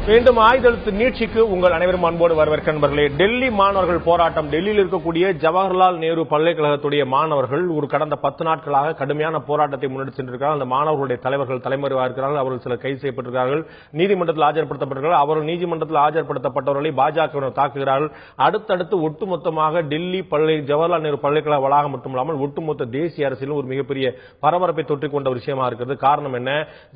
மீண்டும் ஆயுதெழுத்து நீட்சிக்கு உங்கள் அனைவரும் அன்போடு வரவேற்க நண்பர்களே. டெல்லி மாணவர்கள் போராட்டம். டெல்லியில் இருக்கக்கூடிய ஜவஹர்லால் நேரு பல்கலைக்கழகத்துடைய மாணவர்கள் ஒரு கடந்த 10 நாட்களாக கடுமையான போராட்டத்தை முன்னெடுத்து சென்றிருக்கிறார்கள். அந்த மாணவர்களுடைய தலைவர்கள் தலைமறைவாக இருக்கிறார்கள். அவர்கள் சிலர் கைது செய்யப்பட்டிருக்கிறார்கள், நீதிமன்றத்தில் ஆஜர்படுத்தப்பட்டிருக்கிறார்கள். அவர்கள் நீதிமன்றத்தில் ஆஜர்படுத்தப்பட்டவர்களை பாஜக தாக்குகிறார்கள். அடுத்தடுத்து ஒட்டுமொத்தமாக டெல்லி ஜவஹர்லால் நேரு பல்கலைக்கழக வளாகம் மட்டுமல்லாமல் ஒட்டுமொத்த தேசிய அரசியலும் ஒரு மிகப்பெரிய பரபரப்பை தொற்றிக் கொண்ட விஷயமா இருக்கிறது. காரணம் என்ன?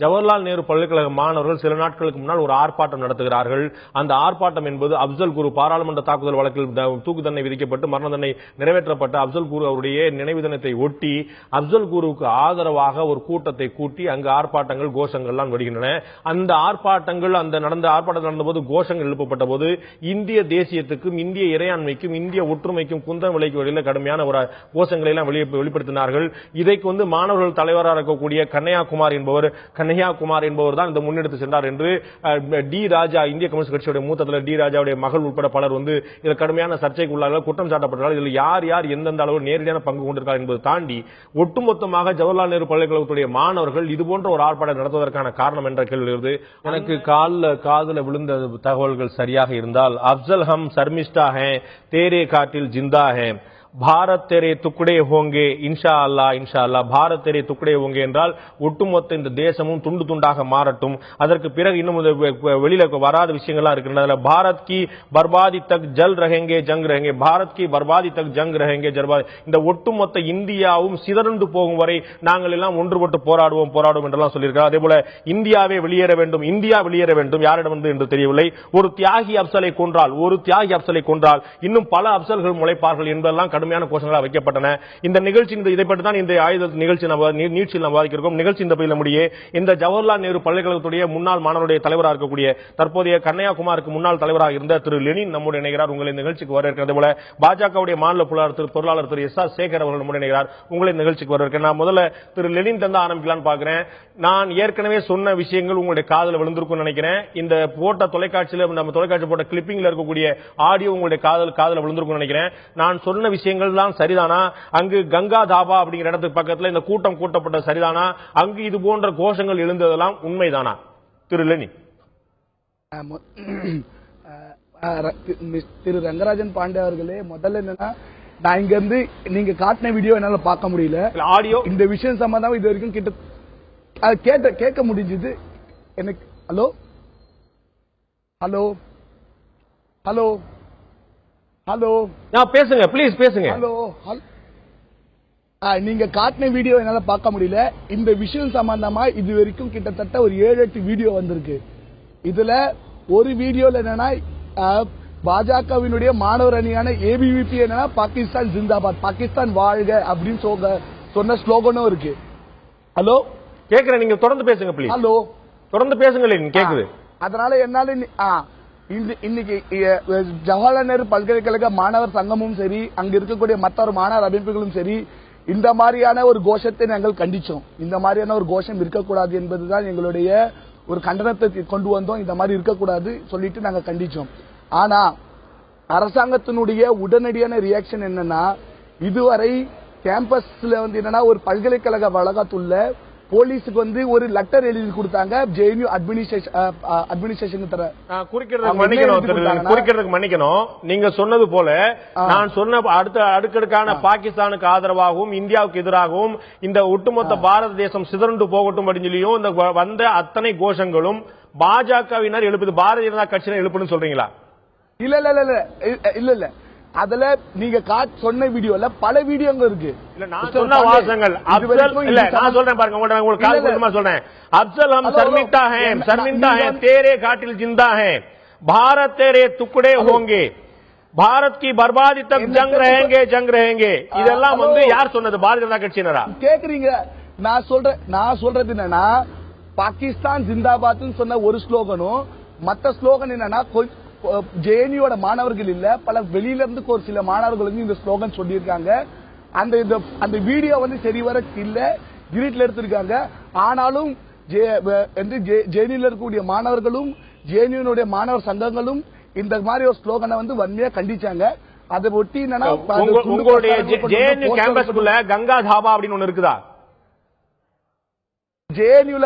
ஜவஹர்லால் நேரு பல்கலைக்கழக மாணவர்கள் சில நாட்களுக்கு முன்னால் ஒரு ஆர்ப்பாட்டம் நடத்துகிறார்கள். அந்த ஆர்ப்பாட்டம் என்பது அப்சல் குரு பாராளுமன்ற தாக்குதல் வழக்கில் தூக்கு தண்டனை விதிக்கப்பட்டு மரண தண்டனை நிறைவேற்றப்பட்ட அப்சல் குரு அவருடைய நினைவு தினத்தை ஒட்டி அப்சல் குருவுக்கு ஆதரவாக ஒரு கூட்டத்தை கூட்டி அங்கு ஆர்ப்பாட்டங்கள் கோஷங்கள்லாம் வருகின்றன. அந்த ஆர்ப்பாட்டங்கள் நடந்தபோது கோஷங்கள் எழுப்பப்பட்ட போது இந்திய தேசியத்துக்கும் இந்திய இறையாண்மைக்கும் இந்திய ஒற்றுமைக்கும் குந்தம் விளைக்கும் வகையில் கடுமையான ஒரு கோஷங்களை எல்லாம் வெளிப்படுத்தினார்கள். இதைக்கு மாணவர்கள் தலைவராக இருக்கக்கூடிய கன்னையாகுமார் என்பவர் தான் இந்த முன்னெடுத்து சென்றார் என்று டி ராஜா, இந்திய கம்யூனிஸ்ட் கட்சியுடைய மூத்த தலைவர் டி ராஜாவுடைய மகள் உட்பட பலர் இதில் கடுமையான சர்ச்சைக்கு உள்ளார்கள், குற்றம் சாட்டப்பட்டார்கள். இதில் யார் யார் எந்தெந்த அளவு நேரடியான பங்கு கொண்டிருக்கிறார் என்பது தாண்டி ஒட்டுமொத்தமாக ஜவஹர்லால் நேரு பல்கலைக்கழகத்துடைய மாணவர்கள் இதுபோன்ற ஒரு ஆர்ப்பாட்டம் நடத்துவதற்கான காரணம் என்ற கேள்வி எழுது. எனக்கு காதுல விழுந்த தகவல்கள் சரியாக இருந்தால் அப்சல் ஹம் சர்மிஸ்டா ஹே, தேரே காட்டில் ஜிந்தா ஹே, பாரத் தெரே துக்குடே ஹோங்கே, இன்ஷா அல்லாஹ் பாரத் தெரே துக்குடே ஹோங்கே என்றால் ஒட்டுமொத்த இந்த தேசமும் துண்டு துண்டாக மாறட்டும். அதற்கு பிறகு இன்னும் வெளியில வராத விஷயங்கள்லாம் இருக்கின்றன. பாரத் கி பர்பாதி தக் ஜல் ரஹேங்கே ஜங் ரஹேங்கே, பாரத் கி பர்பாதி தக் ஜங் ரஹேங்கே ஜர்பாதி, இந்த ஒட்டுமொத்த இந்தியாவும் சிதறண்டு போகும் வரை நாங்கள் எல்லாம் ஒன்றுபட்டு போராடுவோம் என்றெல்லாம் சொல்லியிருக்கிறார். அதே போல இந்தியா வெளியேற வேண்டும், யாரிடம் என்று தெரியவில்லை. ஒரு தியாகி அப்சலை கொன்றால் இன்னும் பல அப்சல்கள் முளைப்பார்கள் என்பதெல்லாம் கடுமையான கோஷங்களாக வைக்கப்பட்டன. இந்த நிகழ்ச்சி இதை பற்றி தான் இந்த ஆயுத நிகழ்ச்சி நீட்சியில் விவாதிக்கிறோம். நிகழ்ச்சி இந்த பகுதியில் முடிய இந்த ஜவஹர்லால் நேரு பல்கலைக்கழகத்துடைய முன்னாள் மாணவருடைய தலைவராக இருக்கக்கூடிய தற்போதைய கன்னியாகுமரிக்கு முன்னாள் தலைவராக இருந்த திரு லெனின் நம்முடைய இணைகிறார். உங்களை நிகழ்ச்சிக்கு வரவேற்கிறது போல பாஜகவுடைய மாநில பொருளாளர் திரு எஸ் ஆர் சேகர் அவர்கள் நம்முடைய இணைகிறார். உங்களை நிகழ்ச்சிக்கு வரவேற்கிறேன். நான் முதல்ல திரு லெனின் தந்து ஆரம்பிக்கலாம்னு பார்க்கிறேன். நான் ஏற்கனவே சொன்ன விஷயங்கள் உங்களுடைய காதல விழுந்திருக்கும் நினைக்கிறேன். இந்த போட்ட தொலைக்காட்சியில் நம்ம தொலைக்காட்சி போட்ட கிளிப்பிங்ல இருக்கக்கூடிய ஆடியோ உங்களுடைய காதல விழுந்திருக்கும் நினைக்கிறேன். நான் சொன்ன விஷயங்கள் தான் சரிதானா? அங்கு கங்கா தாபா அப்படிங்கிற இடத்துக்கு பக்கத்தில் இந்த கூட்டம் கூட்டப்பட்ட சரிதானா? அங்கு இது போன்ற கோஷங்கள் எழுந்ததெல்லாம் உண்மைதானா? திரு லெனின். திரு ரங்கராஜன் பாண்டே அவர்களே, முதல்ல என்னன்னா, நான் இங்க இருந்து நீங்க காட்டின வீடியோ என்னால பார்க்க முடியல. ஆடியோ இந்த விஷயம் சம்பந்தமா இது வரைக்கும் கேட்க முடிஞ்சது எனக்கு. ஹலோ ஹலோ ஹலோ ஹலோ பேசுங்க, ப்ளீஸ் பேசுங்க. ஹலோ, நீங்க காட்டின வீடியோ என்னால பார்க்க முடியல. இந்த விஷயம் சம்பந்தமா இது வரைக்கும் கிட்டத்தட்ட ஒரு 7-8 வீடியோ வந்திருக்கு. இதுல ஒரு வீடியோல என்னன்னா, பாஜகவினுடைய மாணவர் அணியான ஏபிவிபி என்னன்னா பாகிஸ்தான் ஜிந்தாபாத், பாகிஸ்தான் வாழ்க அப்படின்னு சொன்ன ஸ்லோகனும் இருக்கு. ஹலோ கேக்குறேன், நீங்க தொடர்ந்து பேசுங்க ப்ளீஸ். ஹலோ தொடர்ந்து பேசுங்க, கேக்குது. அதனால என்னால இன்னைக்கு ஜவஹர்லால் நேரு பல்கலைக்கழக மாணவர் சங்கமும் சரி, அங்க இருக்கக்கூடிய மற்ற மாணவர் அமைப்புகளும் சரி, இந்த மாதிரியான ஒரு கோஷத்தை நாங்கள் கண்டிச்சோம். இந்த மாதிரியான ஒரு கோஷம் இருக்கக்கூடாது என்பதுதான் எங்களுடைய ஒரு கண்டனத்தை கொண்டு வந்தோம். இந்த மாதிரி இருக்கக்கூடாது சொல்லிட்டு நாங்க கண்டிச்சோம். ஆனா அரசாங்கத்தினுடைய உடனடியான ரியாக்ஷன் என்னன்னா, இதுவரை கேம்பஸ்ல என்னன்னா ஒரு பல்கலைக்கழக வளாகத்துள்ள போலீஸுக்கு ஒரு லெட்டர் எழுதி கொடுத்தாங்க. ஜேஎன்யூ அட்மினிஸ்ட்ரேஷன் குறிக்கிறதுக்கு மன்னிக்கணும். நீங்க சொன்னது போல நான் சொன்ன அடுக்கடுக்கான பாகிஸ்தானுக்கு ஆதரவாகவும் இந்தியாவுக்கு எதிராகவும் இந்த ஒட்டுமொத்த பாரத தேசம் சிதறண்டு போகட்டும் அப்படின்னு சொல்லியும் இந்த வந்த அத்தனை கோஷங்களும் பாஜகவினர் எழுப்புது, பாரதிய ஜனதா கட்சியினர் எழுப்புன்னு சொல்றீங்களா? இல்ல இல்ல இல்ல இல்ல இல்ல அதுல நீங்க சொன்ன வீடியோல பல வீடியோங்க இருக்கு. நான் சொன்ன வாசகங்கள் நான் சொல்றேன் பாருங்க, உங்களுக்கு கால் பண்ணி சொல்றேன். அப்சல் ஹம் சர்மிண்டா ஹே, தேரே காட்டில் ஜிந்தா ஹே, பாரத் தேரே துக்குடே ஹோங்கே, பாரத் கி பர்பாதி தக் ஜங் ரஹேங்கே, இதெல்லாம் யார் சொன்னது? பாரதிய ஜனதா கட்சியினரா? கேக்குறீங்க? நான் சொல்றது என்னன்னா, பாகிஸ்தான் ஜிந்தாபாத் சொன்ன ஒரு ஸ்லோகனும் மத்த ஸ்லோகன் என்னன்னா, ஜேஎன்யூட மாணவர்கள் இல்ல, பல வெளியில இருந்து ஒரு சில மாணவர்கள் இந்த ஸ்லோகன் சொல்லியிருக்காங்க. அந்த வீடியோ சரிவர இல்ல, டிலீட்ல எடுத்திருக்காங்க. ஆனாலும் ஜேஎன்யூல இருக்கக்கூடிய மாணவர்களும் ஜேஎன்யூனுடைய மாணவர் சங்கங்களும் இந்த மாதிரி ஒரு ஸ்லோகனை வன்மையா கண்டிச்சாங்க. அதை ஒட்டி என்னன்னா, உங்களுடைய ஜேஎன்யூ கேம்பஸ்க்குள்ள கங்கா தாபா அப்படின்னு ஒண்ணு இருக்குதா? ஜேஎன்யூல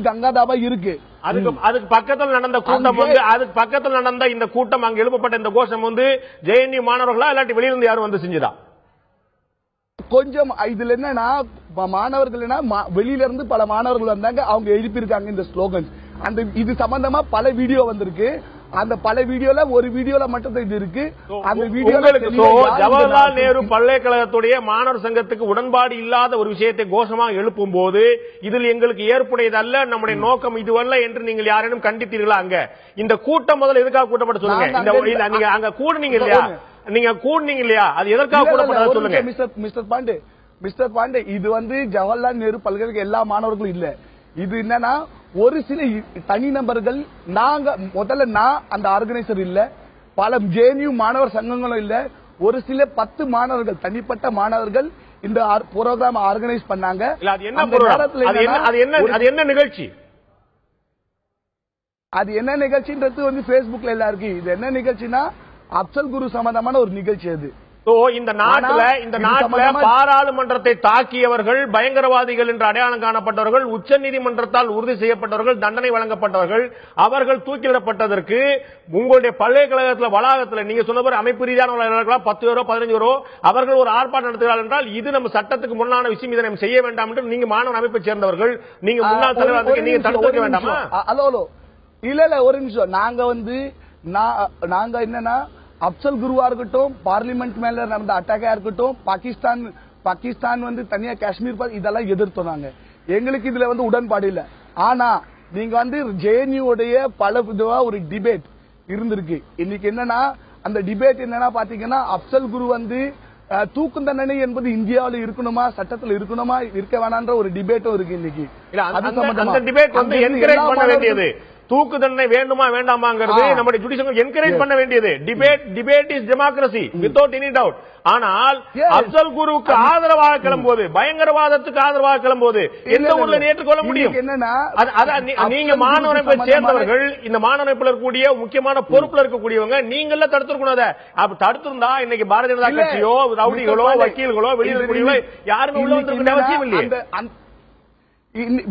கங்கா தாபா இருக்கு. அதுக்கு பக்கத்தில் நடந்த கூட்டம் வந்து அதுக்கு பக்கத்தில் நடந்த இந்த கூட்டம் அங்க எழுப்பப்பட்ட இந்த கோஷம் வந்து ஜேஎன்யூ மாணவர்களா இல்லாட்டி வெளியிலிருந்து யாரும் வந்து செஞ்சதா? கொஞ்சம் இதுல என்னன்னா மாணவர்கள் வெளியில இருந்து பல மாணவர்கள் வந்தாங்க, அவங்க எழுப்பியிருக்காங்க இந்த ஸ்லோகன். அந்த இது சம்பந்தமா பல வீடியோ வந்திருக்கு. அந்த பல வீடியோல ஒரு வீடியோல மட்டும் இது இருக்கு. அந்த வீடியோல ஜவஹர்லால் நேரு பல்கலைக்கழகத்துடைய மாணவர் சங்கத்துக்கு உடன்பாடு இல்லாத ஒரு விஷயத்தை கோஷமாக எழுப்பும் போது இதில் எங்களுக்கு ஏற்புடையது அல்ல, நம்முடைய நோக்கம் இதுவல்ல என்று நீங்கள் யாரேனும் கண்டித்தீர்களா? அங்க இந்த கூட்டம் முதல்ல எதுக்காக கூட்டப்பட்ட சொல்லுங்க. நீங்க அங்க கூடுனீங்க இல்லையா? நீங்க கூடுனீங்க இல்லையா? அது எதற்காக கூட்டப்பட்டது சொல்லுங்க. மிஸ்டர் பாண்டே, இது வந்து ஜவஹர்லால் நேரு பல்கலைக்கழக எல்லா மாணவர்களும் இல்ல. இது என்னன்னா ஒரு சில தனிநபர்கள், முதல்ல அந்த ஆர்கனைசர் இல்ல, பல ஜேஎன்யூ மாணவர் சங்கங்களும் இல்ல, ஒரு சில 10 மாணவர்கள், தனிப்பட்ட மாணவர்கள் இந்த புரோகிராம் ஆர்கனைஸ் பண்ணாங்க. அது என்ன நிகழ்ச்சி? அது என்ன நிகழ்ச்சின்றது வந்து Facebookல எல்லாம் இருக்கு. இது என்ன நிகழ்ச்சினா அப்சல் குரு சம்பந்தமான ஒரு நிகழ்ச்சி. அது இந்த நாட்டில் பாராளுமன்றத்தை தாக்கியவர்கள் பயங்கரவாதிகள் என்று அடையாளம் காணப்பட்டவர்கள், உச்சநீதிமன்றத்தால் உறுதி செய்யப்பட்டவர்கள், தண்டனை வழங்கப்பட்டவர்கள், அவர்கள் தூக்கிலிடப்பட்டதற்கு உங்களுடைய பல்கலைக்கழகத்தில் வளாகத்தில் நீங்க சொன்ன அமைப்பு ரீதியான 10 பேரோ 15 பேரோ அவர்கள் ஒரு ஆர்ப்பாட்டம் நடத்துகிறார்கள் என்றால் இது நம்ம சட்டத்துக்கு முன்னான விஷயம், இதை நம்ம செய்ய வேண்டாம் என்று நீங்க மாணவ அமைப்பை சேர்ந்தவர்கள், நீங்க முன்னாள் தலைவர்களுக்கு நீங்க தடுத்து வைக்க வேண்டாமா? இல்ல ஒரு நிமிஷம். நாங்க என்னன்னா அப்சல் குருவா இருக்கட்டும், பார்லிமெண்ட் மேல நடந்த அட்டாக்கா இருக்கட்டும், பாகிஸ்தான் வந்து தனியா காஷ்மீர் இதெல்லாம் எதிர்த்தோம். நாங்க எங்களுக்கு இதுல வந்து உடன்பாடு இல்ல. ஆனா நீங்க வந்து ஜேஎன்யூ உடைய பல விதமா ஒரு டிபேட் இருந்திருக்கு. இன்னைக்கு என்னன்னா அந்த டிபேட் என்னன்னா பாத்தீங்கன்னா அப்சல் குரு வந்து தூக்கு தண்டனை என்பது இந்தியாவில் இருக்கணுமா, சட்டத்தில் இருக்கணுமா, இருக்க வேணான்ற ஒரு டிபேட்டும் இருக்கு இன்னைக்கு. தூக்கு தண்டனை வேண்டுமா வேண்டாமாங்கிறது நம்முடைய ஜுடிஷியல் என்கரேஜ் பண்ண வேண்டியது. Debate is democracy without any doubt. ஆனால் அப்சல் குருவுக்கு ஆதரவாக கிளம்போது, பயங்கரவாதத்துக்கு ஆதரவாக கிளம்போது எந்த ஊர்ல ஏற்றுக்கொள்ள முடியும்? நீங்க மாணவரமைப்பை சேர்ந்தவர்கள், இந்த மாணவரமைப்பில் இருக்கக்கூடிய முக்கியமான பொறுப்புல இருக்கக்கூடியவங்க, நீங்கள தடுத்திருக்கணும். அப்ப தடுத்திருந்தா இன்னைக்கு பாரதிய ஜனதா கட்சியோ ரவுடிகளோ வக்கீல்களோ வெளியில் இருக்கக்கூடிய யாருமே உள்ள வந்திருக்க அவசியம் இல்லையே.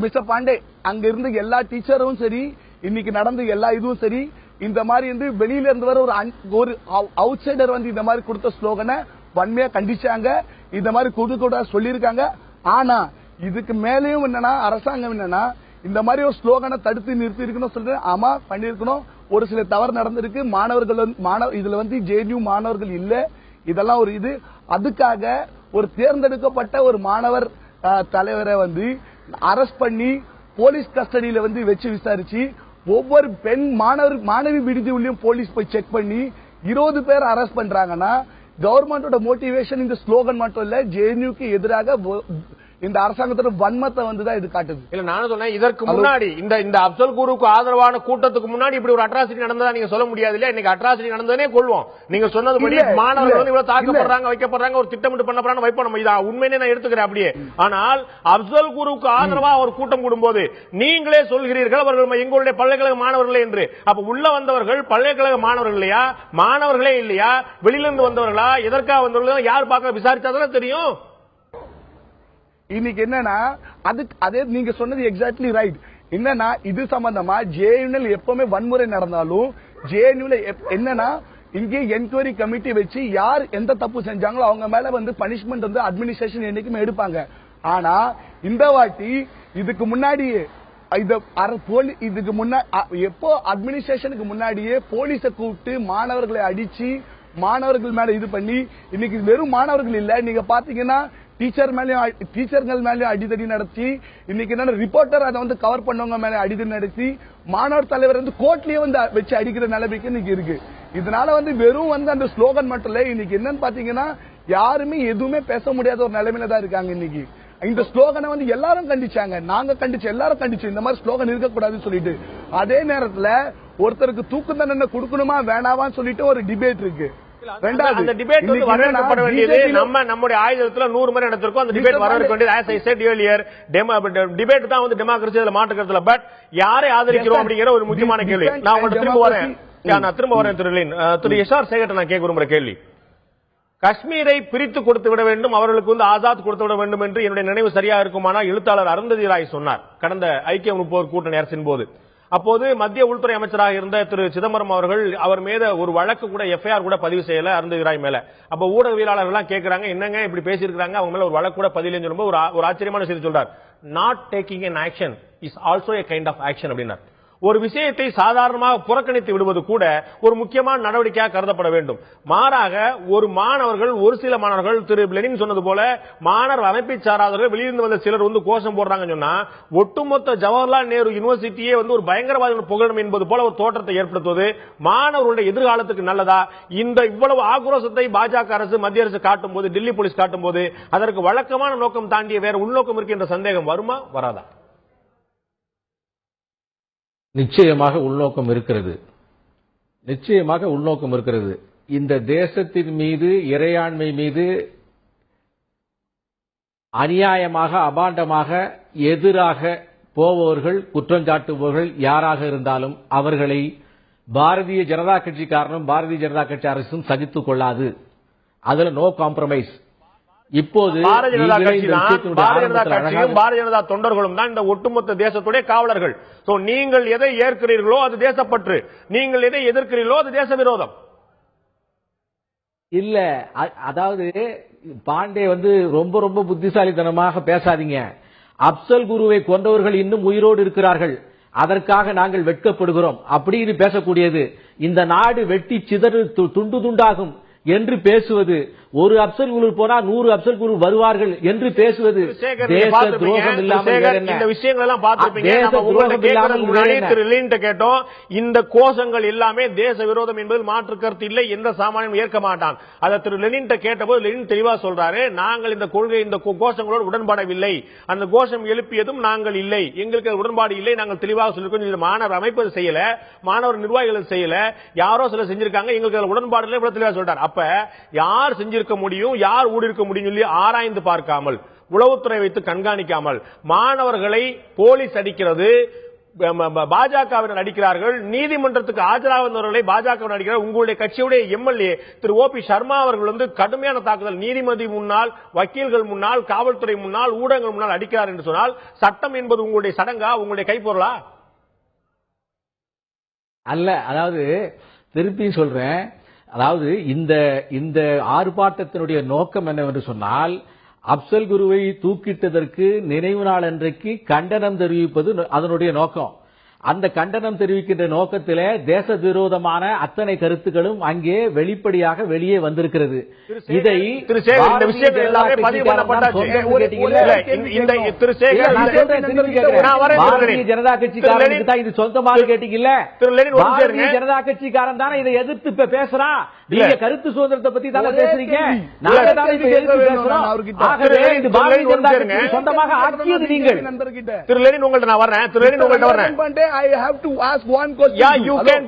மிஸ்டர் பாண்டே, அங்க இருந்து எல்லா டீச்சரும் சரி, இன்னைக்கு நடந்த எல்லா இதுவும் சரி, இந்த மாதிரி வந்து வெளியில இருந்து வர ஒரு அவுட் சைடர் வந்து இந்த மாதிரி கொடுத்த ஸ்லோகனை வன்மையா கண்டிச்சாங்க. இந்த மாதிரி கொடுக்க சொல்லியிருக்காங்க. ஆனா இதுக்கு மேலேயும் என்னன்னா அரசாங்கம் என்னன்னா இந்த மாதிரி ஒரு ஸ்லோகனை தடுத்து நிறுத்தி இருக்கணும் சொல்றேன். ஆமா பண்ணிருக்கணும். ஒரு சில தவறு நடந்திருக்கு. இதுல வந்து ஜேஎன்யூ மாணவர்கள் இல்ல, இதெல்லாம் ஒரு இது. அதுக்காக ஒரு தேர்ந்தெடுக்கப்பட்ட ஒரு மாணவர் தலைவரை வந்து அரெஸ்ட் பண்ணி போலீஸ் கஸ்டடியில வந்து வச்சு விசாரிச்சு ஒவ்வொரு பெண் மாணவி விடுதி உள்ளயும் போலீஸ் போய் செக் பண்ணி 20 பேர் அரெஸ்ட் பண்றாங்கன்னா கவர்மெண்டோட மோட்டிவேஷன் இந்த ஸ்லோகன் மட்டும் இல்ல, ஜேஎன்யூக்கு எதிராக இந்த அரசாங்கத்தோட வன்மத்தை வந்துதான் இது காட்டுது. இல்ல நான் சொன்னேன், இதற்கு முன்னாடி இந்த அப்சல் குருவுக்கு ஆதரவான கூட்டத்துக்கு முன்னாடி இப்படி ஒரு அட்ராசிட்டி நடந்ததா நீங்க சொல்ல முடியாது இல்ல. இன்னைக்கு அட்ராசிட்டி நடந்ததே கொள்வோம். நீங்க சொன்னதுபடி மாணவர்கள் வந்து இவ்வளவு தாக்கப்படுறாங்க, வைக்கப்படுறாங்க, ஒரு திட்டமிட்டு பண்ணப்படுறாங்க, வைப்போம். நம்ம இதை உண்மையிலே நான் எடுத்துக்கிறேன் அப்படியே. ஆனால் அப்சல் குருவுக்கு ஆதரவா ஒரு கூட்டம் கூடும்போது நீங்களே சொல்கிறீர்கள் அவர்கள் எங்களுடைய பல்கலைக்கழக மாணவர்களே என்று. அப்ப உள்ள வந்தவர்கள் பல்கலைக்கழக மாணவர்கள் இல்லையா, மாணவர்களே இல்லையா, வெளியிலிருந்து வந்தவர்களா, எதற்காக வந்தவர்கள், யார் பார்க்க விசாரிச்சாதான் தெரியும். இன்னைக்கு என்னன்னா அதே நீங்க சொன்னது எக்ஸாக்ட்லி ரைட். என்னன்னா இது சம்பந்தமா ஜேஎன்யூல எப்பவுமே வன்முறை நடந்தாலும் ஜேஎன்யூல என்னன்னா இங்கே என்கொயரி கமிட்டி வச்சு யார் எந்த தப்பு செஞ்சாங்களோ அவங்க மேல வந்து பனிஷ்மெண்ட் வந்து அட்மினிஸ்ட்ரேஷன் என்னைக்குமே எடுப்பாங்க. ஆனா இந்த வாட்டி இதுக்கு முன்னாடியே இதுக்கு முன்னாடி எப்போ அட்மினிஸ்ட்ரேஷனுக்கு முன்னாடியே போலீஸை கூப்பிட்டு மாணவர்களை அடிச்சு மாணவர்கள் மேல இது பண்ணி, இன்னைக்கு வெறும் மாணவர்கள் இல்ல, நீங்க பாத்தீங்கன்னா டீச்சர்கள் மேலயும் அடிதடி நடத்தி, இன்னைக்கு என்ன ரிப்போர்ட்டர் அதை வந்து கவர் பண்ணவங்க மேல அடிதடி நடத்தி, மாணவர் தலைவர் வந்து கோர்ட்லயே வந்து வச்சு அடிக்கிற நிலைமைக்கு இன்னைக்கு இருக்கு. இதனால வந்து வெறும் வந்து அந்த ஸ்லோகன் மட்டும் இல்ல, இன்னைக்கு என்னன்னு பாத்தீங்கன்னா யாருமே எதுவுமே பேச முடியாத ஒரு நிலைமையில தான் இருக்காங்க. இன்னைக்கு இந்த ஸ்லோகனை வந்து எல்லாரும் கண்டிச்சாங்க, நாங்க கண்டிச்சோம், எல்லாரும் கண்டிச்சோம் இந்த மாதிரி ஸ்லோகன் இருக்கக்கூடாதுன்னு சொல்லிட்டு. அதே நேரத்துல ஒருத்தருக்கு தூக்கு தண்டனை கொடுக்கணுமா வேணாவான்னு சொல்லிட்டு ஒரு டிபேட் இருக்கு. அந்த டிபேட் வந்து வரவேற்கப்பட வேண்டியது. நம்முடைய ஆயுதத்துல 100 முறை நடத்திருக்கோம். அந்த டிபேட் வரவேற்க வேண்டியது. as I said earlier, debate தான் வந்து டெமோக்ரஸி, அதுல மாற்றுக்கிறதுல. பட் யாரை ஆதரிக்கிறோம் அப்படிங்கிற ஒரு முக்கியமான கேள்வி. நான் உங்கள்ட்ட திரும்ப வரேன். திரு எஸ்ஆர் சேகர், நான் கேட்க விரும்புற கேள்வி, காஷ்மீரை பிரித்து கொடுத்து விட வேண்டும், அவர்களுக்கு வந்து ஆசாத் கொடுத்து விட வேண்டும் என்று என்னுடைய நினைவு சரியா இருக்குமானா எழுத்தாளர் அருந்ததி ராய் சொன்னார் கடந்த ஐக்கிய முற்போர் கூட்டணி அரசின் போது. அப்போது மத்திய உள்துறை அமைச்சராக இருந்த திரு சிதம்பரம் அவர்கள் அவர் மீது ஒரு வழக்கு கூட எஃப்ஐஆர் கூட பதிவு செய்யல அருந்ததிராய் மேல. அப்ப ஊடகவியலாளர்கள் எல்லாம் கேட்கறாங்க, என்னங்க இப்படி பேசியிருக்காங்க, அவங்க மேல ஒரு வழக்கு கூட பதிவு சொல்லும்போது ஒரு ஆச்சரியமான செய்தி சொல்றார். Not taking an action is also a kind of action அப்படின்னார். ஒரு விஷயத்தை சாதாரணமாக புறக்கணித்து விடுவது கூட ஒரு முக்கியமான நடவடிக்கையாக கருதப்பட வேண்டும். மாறாக ஒரு மாணவர்கள், ஒரு சில மாணவர்கள், திரு லெனின் சொன்னது போல மாணவர் அமைப்பை சாராதவர்கள் வெளியிருந்து வந்த சிலர் கோஷம் போடுறாங்கன்னு சொன்னா ஒட்டுமொத்த ஜவஹர்லால் நேரு யூனிவர்சிட்டியே ஒரு பயங்கரவாத புகழணும் என்பது போல ஒரு தோற்றத்தை ஏற்படுத்துவது மாணவர்களுடைய எதிர்காலத்துக்கு நல்லதா? இந்த இவ்வளவு ஆக்ரோஷத்தை பாஜக அரசு, மத்திய அரசு காட்டும் போது, டெல்லி போலீஸ் காட்டும் போது அதற்கு வழக்கமான நோக்கம் தாண்டிய வேற உள்நோக்கம் இருக்கு என்ற சந்தேகம் வருமா வராதா? நிச்சயமாக உள்நோக்கம் இருக்கிறது, நிச்சயமாக உள்நோக்கம் இருக்கிறது. இந்த தேசத்தின் மீது, இறையாண்மை மீது அநியாயமாக, அபாண்டமாக எதிராக போபவர்கள், குற்றஞ்சாட்டுபவர்கள் யாராக இருந்தாலும் அவர்களை பாரதிய ஜனதா கட்சிக்காரனும் பாரதிய ஜனதா கட்சி அரசும் சகித்துக் கொள்ளாது. அதுல நோ காம்ப்ரமைஸ். இப்போது பாரதிய ஜனதா கட்சியும் பாரதிய ஜனதா தொண்டர்களும் தான் இந்த ஒட்டுமொத்த தேசத்துடைய காவலர்கள். நீங்கள் எதை ஏற்கிறீர்களோ அது தேசப்பற்று, நீங்கள் எதை எதிர்க்கிறீர்களோ அது தேச விரோதம். இல்ல, அதாவது பாண்டே ரொம்ப ரொம்ப புத்திசாலித்தனமாக பேசாதீங்க. அப்சல் குருவை கொண்டவர்கள் இன்னும் உயிரோடு இருக்கிறார்கள், அதற்காக நாங்கள் வெட்கப்படுகிறோம் அப்படின்னு பேசக்கூடியது. இந்த நாடு வெட்டி சிதறு துண்டு துண்டாகும் என்று பேசுவது, ஒரு அப்சல் குரு போனா 100 அப்சல் குரு வருவார்கள் என்று பேசுவது தேச துரோகம் இல்லாமல் இந்த விஷயங்கள் எல்லாம் பார்த்திருப்பீங்க. கேட்டோம், இந்த கோஷங்கள் எல்லாமே தேச விரோதம் என்பதில் மாற்று கருத்து இல்லை, எந்த சாமானியம் ஏற்க மாட்டான். அதை திரு லெனின் கேட்டபோது லெனின் தெளிவா சொல்றாரு, நாங்கள் இந்த கொள்கை, இந்த கோஷங்களோடு உடன்படவில்லை, அந்த கோஷம் எழுப்பியதும் நாங்கள் இல்லை, எங்களுக்கு உடன்பாடு இல்லை, நாங்கள் தெளிவாக சொல்லிருக்கோம். மாணவர் அமைப்பு செய்யல, மாணவர் நிர்வாகிகள் செய்யல, யாரோ சில செஞ்சிருக்காங்க, எங்களுக்கு உடன்பாடு இல்லை, தெளிவாக சொல்றாரு. அப்ப யார் செஞ்சிருக்க முடியும், யார் ஊடுருக்க முடியும் சொல்லி ஆராய்ந்து பார்க்காமல், உளவுத்துறை வைத்து கண்காணிக்காமல் மாணவர்களை போலீஸ் அடிக்கிறது, பாஜகவினர் அடிக்கிறார்கள், நீதிமன்றத்துக்கு ஆஜராவதவர்களை பாஜகவினர் அடிக்கிறார். உங்களுடைய கட்சியுடைய எம்எல்ஏ திரு ஓ பி சர்மா அவர்கள் கடுமையான தாக்குதல், நீதிமன்ற முன்னால், வக்கீல்கள் முன்னால், காவல்துறை முன்னால், ஊடகங்கள் முன்னால் அடிக்கிறார் என்று சொன்னால் சட்டம் என்பது உங்களுடைய சடங்கா, உங்களுடைய கைப்பொருளா? அல்ல. அதாவது திருப்பி சொல்றேன், அதாவது இந்த ஆர்ப்பாட்டத்தினுடைய நோக்கம் என்னவென்று சொன்னால், அப்சல் குருவை தூக்கிட்டதற்கு நினைவு நாள் அன்றைக்கு கண்டனம் தெரிவிப்பது அதனுடைய நோக்கம். அந்த கண்டனம் தெரிவிக்கின்ற நோக்கத்திலே தேச விரோதமான அத்தனை கருத்துக்களும் அங்கே வெளிப்படையாக வெளியே வந்திருக்கிறது. இதை இந்த விஷயங்கள் எல்லாமே பதிவு பண்ணப்பட்டாச்சு. பாரதிய ஜனதா கட்சிக்காரனுக்கு தான் இது சொந்தமாக கேட்டீங்கல்ல, பாரதிய ஜனதா கட்சிக்காரன் தானே இதை எதிர்த்து பேசுறான். நீங்க கருத்து சுதந்திரத்தை பத்தி தானே பேசுறீங்க, நாங்க தானே எதிர்த்து பேசுறோம். ஆகவே இது பாரதிய ஜனதா கட்சி சொந்தமாக ஆக்கியது நீங்கள். திரு லெனின் உங்கள்ட்ட நான் வரேன், திரு லெனின் உங்கள்ட்ட வரேன். I have to ask one question. Yeah, you can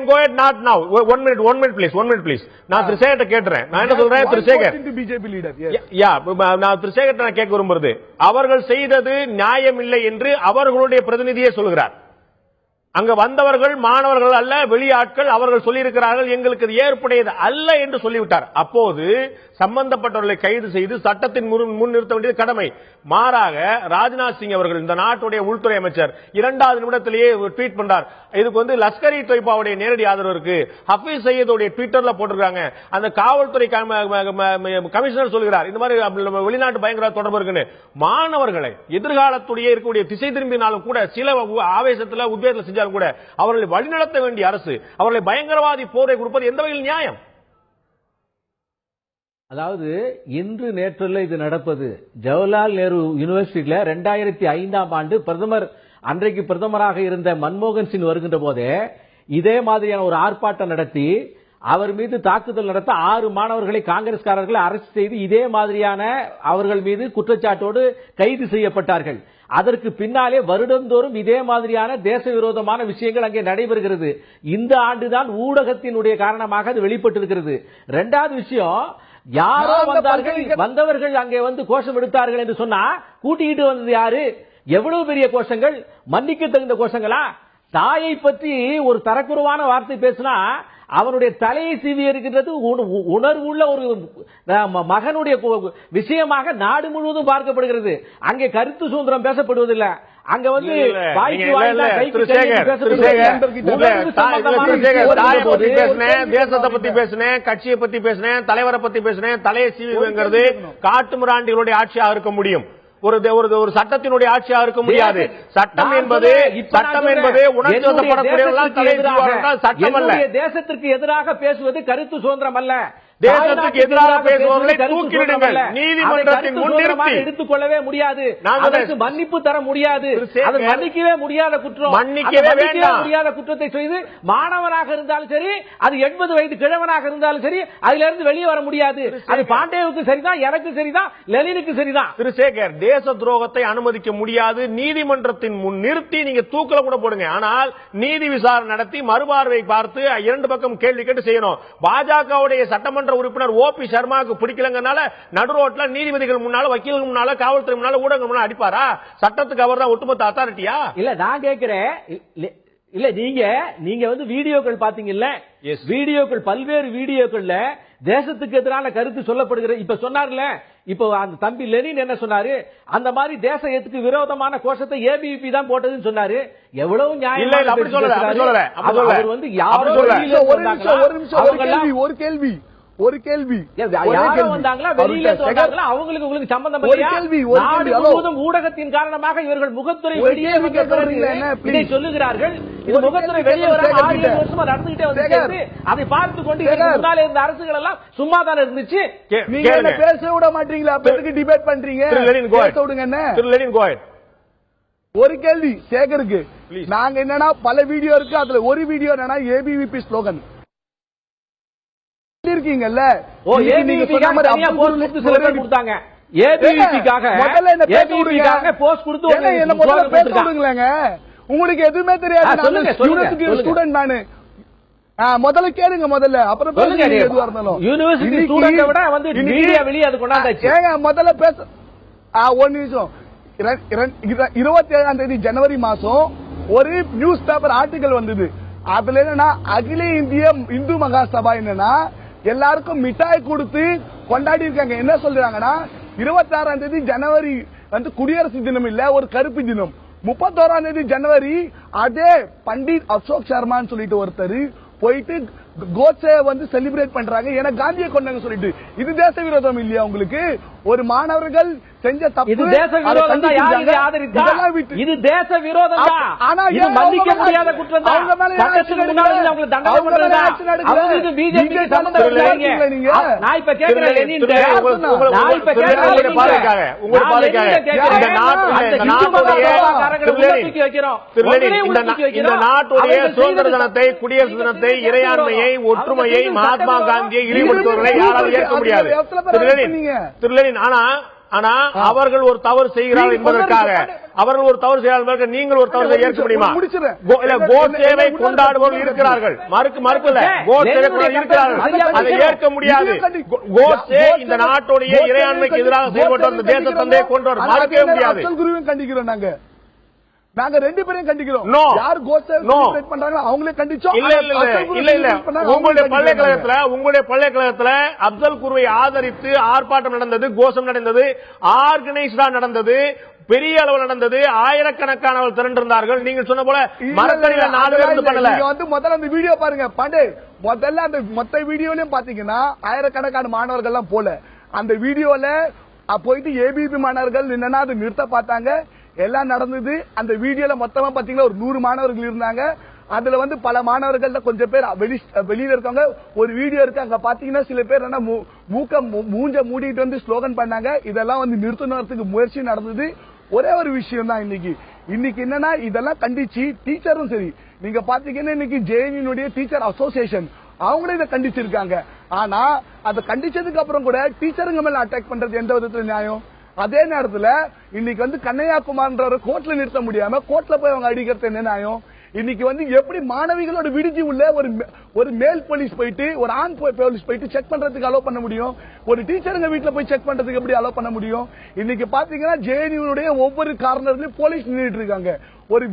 go ahead, not now. One minute please. நான் திரு சேகர்ட்ட கேட்றேன். நான் என்ன சொல்றேன், திரு சேகர் BJP leader. நான் திரு சேகர்ட்ட நான் கேட்க விரும்புறது, அவர்கள் செய்தது நியாயம் இல்லை என்று அவர்களுடைய பிரதிநிதியே சொல்கிறார். அங்க வந்தவர்கள் மாணவர்கள் அல்ல, வெளியாட்கள், அவர்கள் சொல்லியிருக்கிறார்கள் எங்களுக்கு ஏற்புடையது அல்ல என்று சொல்லிவிட்டார். அப்போது சம்பந்தப்பட்டவர்களை கைது செய்து சட்டத்தின் முன் நிறுத்த வேண்டியது கடமை. மாறாக ராஜ்நாத் சிங் அவர்கள், இந்த நாட்டுடைய உள்துறை அமைச்சர், 2வது நிமிடத்திலேயே ட்வீட் பண்றார், இதுக்கு லஷ்கர் இ தொய்பாவுடைய நேரடி ஆதரவு இருக்கு. ஹபீஸ் சையதுடைய ட்விட்டர்ல போட்டிருக்காங்க. அந்த காவல்துறை கமிஷனர் சொல்கிறார் இந்த மாதிரி வெளிநாட்டு பயங்கரவாத தொடர்பு இருக்குன்னு. மாணவர்களை எதிர்காலத்துடைய இருக்கக்கூடிய திசை திரும்பினாலும் கூட சில ஆவேசத்தில் உத்வேகத்தில் செஞ்சாலும் கூட அவர்களை வழிநடத்த வேண்டிய அரசு அவர்களை பயங்கரவாதி போரை கொடுப்பது எந்த வகையில் நியாயம்? அதாவது இன்று நேற்றுல இது நடப்பது ஜவஹர்லால் நேரு யூனிவர்சிட்டியில 2005ஆம் ஆண்டு அன்றைக்கு பிரதமராக இருந்த மன்மோகன் சிங் வருகின்ற போதே இதே மாதிரியான ஒரு ஆர்ப்பாட்டம் நடத்தி அவர் மீது தாக்குதல் நடத்த 6 மாணவர்களை காங்கிரஸ்காரர்கள் அரெஸ்ட் செய்து இதே மாதிரியான அவர்கள் மீது குற்றச்சாட்டோடு கைது செய்யப்பட்டார்கள். அதற்கு பின்னாலே வருடந்தோறும் இதே மாதிரியான தேச விரோதமான விஷயங்கள் அங்கே நடைபெறுகிறது. இந்த ஆண்டுதான் ஊடகத்தினுடைய காரணமாக அது வெளிப்பட்டிருக்கிறது. 2வது விஷயம், யாரோ வந்தவர்கள் அங்கே கோஷம் எடுத்தார்கள் என்று சொன்னா கூட்டிக்கிட்டு வந்தது யாரு? எவ்வளவு பெரிய கோஷங்கள், மன்னிக்க தகுந்த கோஷங்களா? தாயை பற்றி ஒரு தரக்குறைவான வார்த்தை பேசினா அவனுடைய தலையை சீவி இருக்கின்றது உணர்வுள்ள ஒரு மகனுடைய விஷயமாக நாடு முழுவதும் பார்க்கப்படுகிறது. அங்கே கருத்து சுதந்திரம் பேசப்படுவதில்லை. அங்க வந்து வாய்க்கு இல்ல, வாய்க்கு இல்ல, கைக்கு திரு கை சேகர், பேசுறது திரு சேகர், உங்களுக்கு இல்ல, சம்பந்தமான திரு சேகர், விஷயம் தாயை பத்தி வரும்போது பேசினேன், தேசத்தை பத்தி பேசினேன், கட்சியை பத்தி பேசினேன், தலைவரை பத்தி பேசினேன். தலையை சீவுங்கிறது காட்டு மிராண்டிகளுடைய ஆட்சியாக இருக்க முடியும். ஒரு சட்டத்தினுடைய ஆட்சியாக இருக்க முடியாது. சட்டம் என்பது உணர்ச்சி வசப்படக்கூடியவர்களால் தலை சீவுவார்கள். சட்டம் அல்ல. தேசத்திற்கு எதிராக பேசுவது கருத்து சுதந்திரம் அல்ல. தேசத்துக்கு எதிராக பேசுபவர்களை தூக்கிவிடுங்கள். நீதிமன்றத்தின் முன் நிறுத்தி எடுத்துக்கொள்ளவே முடியாது. அதற்கு மன்னிப்பு தர முடியாது. அது மன்னிக்கவே முடியாத குற்றம். மன்னிக்கவே முடியாத குற்றத்தை செய்து மாணவனாக இருந்தாலும் சரி, அது 80 வயது கிழவனாக இருந்தாலும் சரி, அதுல இருந்து வெளியே வர முடியாது. அது பாண்டேவுக்கு சரிதான், எனக்கு சரிதான், லெனினுக்கு சரிதான். திரு சேகர், தேச துரோகத்தை அனுமதிக்க முடியாது. நீதிமன்றத்தின் முன் நிறுத்தி நீங்க தூக்கல கூட போடுங்க. ஆனால் நீதி விசாரணை நடத்தி மறுபார்வை பார்த்து 2 பக்கம் கேள்வி கேட்டு செய்யணும். பாஜகவுடைய சட்டமன்ற உறுப்பினர் ஓபி சர்மாவுக்கு பிடிக்கலங்கனால நடு ரோட்ல நீதிபதிகள் முன்னால, வக்கீல்கள் முன்னால, காவல்துறை முன்னால, ஊடகங்கள் முன்னால அடிப்பாரா? சட்டத்துக்கு அவர் தான் ஒட்டுமொத்த அத்தாரிட்டியா? இல்ல, நான் கேட்கிறேன். இல்ல, நீங்க வந்து வீடியோக்கள் பாத்தீங்கல்ல, வீடியோக்கள், பல்வேறு வீடியோக்கள்ல தேசத்துக்கு எதிரான கருத்து சொல்லப்படுகிற. இப்ப சொன்னார்ல, இப்ப அந்த தம்பி லெனின் என்ன சொன்னாரு? அந்த மாதிரி தேசத்துக்கு விரோதமான கோஷத்தை ஏபிவிபி தான் போட்டதுன்னு சொன்னாரு. எவ்வளவு நியாயம்? இல்ல, அப்படி சொல்லல. அவர் வந்து யாரோ ஒரு கேள்வி யாரோ வந்தாங்களா, வெளியில வந்தாங்களா, அவங்களுக்கு உங்களுக்கு சம்பந்தம் இல்லையா? நாடு முழுவதும் ஊடகத்தின் காரணமாக இவர்கள் முகத்துறை வெளியே வந்த பிறகு இதை சொல்லுகிறார்கள். இது முகத்துறை வெளியே வர 6 வருஷமா நடந்துகிட்டே வந்து அதை பார்த்து கொண்டு முன்னாலே இருந்த அரசுகள் எல்லாம் சும்மா தான் இருந்துச்சு. நீங்க என்ன பேச விட மாட்டீங்களா? அப்ப டிபேட் பண்றீங்க. பேச விடுங்க. என்ன ஒரு கேள்வி சேகருக்கு. நாங்க என்னன்னா பல வீடியோ இருக்கு. அதுல ஒரு வீடியோ என்னன்னா ஏபிவிபி ஸ்லோகன் இருக்கீங்கல்ல. நீங்க சொன்ன மாதிரி தனியா போஸ்ட் கொடுத்து சில பேர் கொடுத்தாங்க. ஏபிவிபிக்காக முதல்ல என்ன பேச விடுங்க. போஸ்ட் கொடுத்து என்ன முதல்ல பேச விடுங்களேங்க. உங்களுக்கு எதுவுமே தெரியாது. யூனிவர்சிட்டி ஸ்டூடண்ட் நானு. முதல்ல கேளுங்க. முதல்ல அப்புறம் பேசுங்க. எதுவா இருந்தாலும் யூனிவர்சிட்டி ஸ்டூடண்ட விட வந்து மீடியா வெளிய அது கொண்டாந்தாச்சு. ஏங்க முதல்ல பேச ஒரு நிமிஷம். 27ஆம் தேதி ஜனவரி மாசம் ஒரு நியூஸ் பேப்பர் ஆர்டிகல் வந்தது. அதுல என்னன்னா அகில இந்திய இந்து மகாசபா என்னன்னா எல்லாருக்கும் மிட்டாய் கொடுத்து கொண்டாடி இருக்காங்க. என்ன சொல்றாங்கன்னா 26ஆம் தேதி ஜனவரி வந்து குடியரசு தினம் இல்ல, ஒரு கருப்பு தினம். 31ஆம் தேதி ஜனவரி அதே பண்டிட் அசோக் சர்மான்னு சொல்லிட்டு ஒருத்தர் போயிட்டு கோட்சே வந்து செலிப்ரேட் பண்றாங்க. ஏன்னா காந்தியை கொண்டாங்க சொல்லிட்டு. இது தேச விரோதம் இல்லையா உங்களுக்கு? ஒரு மாணவர்கள் செஞ்ச தப்பு. இது தேச விரோதம் தான். யார் இதை ஆதரித்தா? இது தேச விரோதம் தான். ஆனா இது மன்னிக்க முடியாத குற்றம் தான். அவங்க மேல சட்டத்துக்கு முன்னாடி அவங்களை தண்டனை பண்றதா? அவங்களுக்கு பிஜேபி சம்பந்தம் இல்லைங்க. நான் இப்ப கேக்குறேன் லெனின், நான் இப்ப கேக்குறேன் உங்க பாருக்காக இந்த நாட்டுடைய சுதந்திர தினத்தை, குடியரசு தினத்தை, இறையாண்மையை, ஒற்றுமையை, மகாத்மா காந்தியை இழிவுபடுத்துவதை யாராலும் ஏற்க முடியாது. திரு லெனின், ஆனா அவர்கள் ஒரு தவறு செய்கிறார்கள் என்பதற்காக, அவர்கள் ஒரு தவறு செய்கிறார்கள், நீங்கள் ஒரு தவறு ஏற்க முடியுமா? கோட்சேவை கொண்டாடுபவர்கள் இருக்கிறார்கள், மறுக்கல. கோட்சேவை இருக்கிறார்கள், அதை ஏற்க முடியாது. கோட்சே இந்த நாட்டுடைய இறையாண்மைக்கு எதிராக செயல்பட்ட அந்த தேச தந்தையை கொண்டவர், மறுக்கவே முடியாது. கண்டிக்கிறோம். நாங்க 2 பேரையும் கண்டிக்கிறோம். யார் கோட்சே பண்றாங்களோ அவங்களே கண்டிச்சோம். இல்ல உங்களுடைய பல்கலைக்கழகத்துல அப்சல் குருவை ஆதரித்து ஆர்ப்பாட்டம் நடந்தது, கோஷம் நடந்தது, ஆர்கனைஸ்டா நடந்தது, பெரிய அளவில் நடந்தது. ஆயிரக்கணக்கானவர்கள் திரண்டிருந்தார்கள். நீங்க சொன்ன போல மரத்தடியில 4 பேர் பண்ணல. நீங்க வந்து முதல்ல அந்த வீடியோ பாருங்க பாண்டே. முதல்ல அந்த மொத்த வீடியோலயும் பாத்தீங்கன்னா ஆயிரக்கணக்கான மாணவர்கள் எல்லாம் போல. அந்த வீடியோல போயிட்டு ஏபிபி மாணவர்கள் என்னன்னா அது நிறுத்த பார்த்தாங்க. எல்லாம் நடந்தது. அந்த வீடியோல மொத்தமா பாத்தீங்கன்னா ஒரு 100 மாணவர்கள் இருந்தாங்க. அதுல வந்து பல மாணவர்கள் கொஞ்சம் பேர் வெளியில இருக்காங்க. ஒரு வீடியோ இருக்கு, அங்க பாத்தீங்கன்னா சில பேர் என்ன மூஞ்ச மூடிட்டு வந்து ஸ்லோகன் பண்ணாங்க. இதெல்லாம் வந்து நிறுத்தணுறதுக்கு முயற்சி நடந்தது. ஒரே ஒரு விஷயம் தான் இன்னைக்கு என்னன்னா இதெல்லாம் கண்டிச்சு டீச்சரும் சரி, நீங்க பாத்தீங்கன்னா இன்னைக்கு ஜேஎன்யூனுடைய டீச்சர் அசோசியேஷன் அவங்களே இதை கண்டிச்சிருக்காங்க. ஆனா அதை கண்டிச்சதுக்கு அப்புறம் கூட டீச்சருங்க மேல அட்டாக் பண்றது எந்த விதத்துல நியாயம்? அதே நேரத்துல இன்னைக்கு வந்து கண்ணையாகுமார்ன்ற கோர்ட்ல நிறுத்த முடியாம கோர்ட்ல போய் அவங்க அடிக்கிறது என்ன நியாயம்? இன்னைக்கு வந்து எப்படி மாணவிகளோட விடுதி உள்ள ஒரு மேல் போலீஸ் போயிட்டு ஒரு ஆண் போலீஸ் போயிட்டு செக் பண்றதுக்கு அலோ பண்ண முடியும்? ஒரு டீச்சருங்க வீட்டுல போய் செக் பண்றதுக்கு எப்படி அலோ பண்ண முடியும்? இன்னைக்கு பாத்தீங்கன்னா ஜேஎன்யூனுடைய ஒவ்வொரு கார்னர்லயும் போலீஸ் நின்றுட்டு இருக்காங்க. ஒரு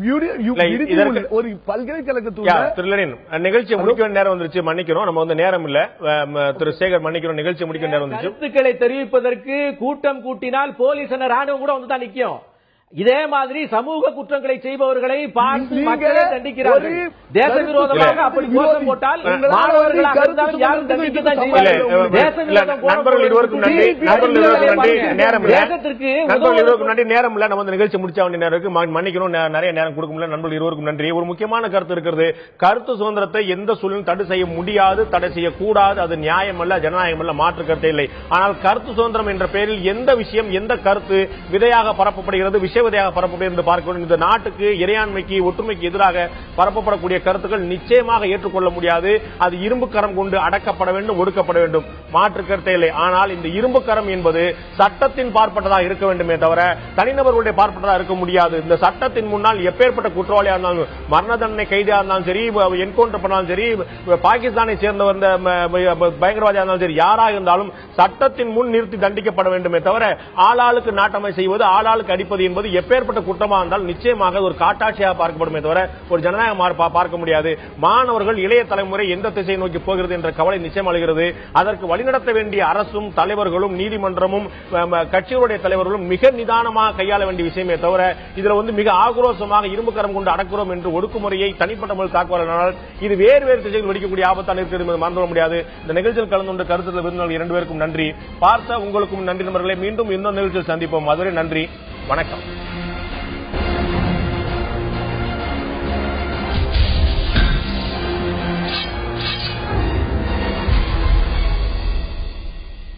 பல்கலைக்கழகத்துல நிகழ்ச்சியை முடிக்க நேரம் வந்துருச்சு. மன்னிக்கிறோம், நம்ம வந்து நேரம் இல்ல. திரு சேகர் மன்னிக்கிறோம், நிகழ்ச்சி முடிக்க நேரம் வந்துருச்சு. கருத்துக்களை தெரிவிப்பதற்கு கூட்டம் கூட்டினால் போலீஸ் ராணுவம் கூட வந்து தான் நிக்கும். இதே மாதிரி சமூக குற்றங்களை செய்பவர்களை பார்த்து நீங்க மக்களே தண்டிக்கிறார்கள். தேச விரோதமாக அப்படி கோஷம் போட்டால் மாணவர்களாக இருந்தாலும் யாரும் தண்டிக்க தான் செய்வார்கள். தேச விரோதம் நண்பர்கள் இருவருக்கும் நன்றி. நண்பர்கள் இருவருக்கும் நன்றி. நேரம் இல்ல. தேசத்திற்கு நண்பர்கள் இருவருக்கும் நன்றி. நேரம் இல்ல. நம்ம இந்த நிகழ்ச்சி முடிச்ச வேண்டிய நேரம் இருக்கு. மன்னிக்கணும், நிறைய நேரம் கொடுக்க முடியல. நண்பர்கள் இருவருக்கும் நன்றி. ஒரு முக்கியமான கருத்து இருக்கிறது. கருத்து சுதந்திரத்தை எந்த சூழலும் தடை செய்ய முடியாது, தடை செய்யக்கூடாது. அது நியாயம் அல்ல, ஜனநாயகம் அல்ல, மாற்று கருத்தே இல்லை. ஆனால் கருத்து சுதந்திரம் என்ற பெயரில் எந்த விஷயம், எந்த கருத்து விதையாக பரப்பப்படுகிறது, விஷயவதையாக பரப்பப்படுகிறது பார்க்க வேண்டும். இந்த நாட்டுக்கு இறையாண்மைக்கு, ஒற்றுமைக்கு எதிராக பரப்பப்படக்கூடிய கருத்துக்கள் நிச்சயமாக ஏற்றுக்கொள்ள முடியாது. அது இரும்பு கரம் கொண்டு அடக்கப்பட வேண்டும், ஒடுக்கப்பட வேண்டும், மாற்று கருத்தே இல்லை. ஆனால் இந்த இரும்பு கரம் என்பது சட்டத்தின் பார்ப்பட்டதாக இருக்க வேண்டுமே தவிர தனிநபர்களுடைய பார்ப்பட்டதாக இருக்க முடியாது. இந்த சட்டத்தின் முன்னால் எப்பேற்பட்ட குற்றவாளியா இருந்தாலும், மரண தண்டனை கைதியா இருந்தாலும் சரி, என்கவுண்டர் பண்ணாலும் சரி, பாகிஸ்தானை சேர்ந்த வந்த பயங்கரவாதியா இருந்தாலும் சரி, யாராக இருந்தாலும் சட்டத்தின் முன் நிறுத்தி தண்டிக்கப்பட வேண்டுமே தவிர ஆளாளுக்கு நாட்டமை செய்வது, ஆளாளுக்கு அடிப்பது என்பது எப்பேற்பட்ட குற்றமா இருந்தால் நிச்சயமாக ஒரு காட்டாட்சியாக பார்க்கப்படுமே தவிர ஒரு ஜனநாயகம் பார்க்க முடியாது. மாணவர்கள், இளைய தலைமுறை எந்த திசையை நோக்கி போகிறது என்ற கவலை நிச்சயம் அழுகிறது. அதற்கு வழிநடத்த வேண்டிய அரசும் தலைவர்களும் நீதிமன்றமும் கட்சிகளுடைய தலைவர்களும் மிக நிதானமாக கையாள வேண்டிய விஷயமே தவிர இதுல மிக ஆக்ரோஷமாக இரும்பு கரம் கொண்டு அடக்குறோம் என்று ஒடுக்குமுறையை தனிப்பட்ட முறையில் தாக்குவார்கள். இது வேறு திசையில் வெடிக்கக்கூடிய ஆபத்தான் இருக்கிறது, மறந்துவிட முடியாது. இந்த நிகழ்ச்சியில் கலந்து கொண்ட கருத்து விருந்தினர்கள் 2 பேருக்கும் நன்றி. பார்த்த உங்களுக்கும் நன்றி நண்பர்களே. மீண்டும் இன்னொரு நிகழ்ச்சியில் சந்திப்போம். அதுவரை நன்றி, வணக்கம்.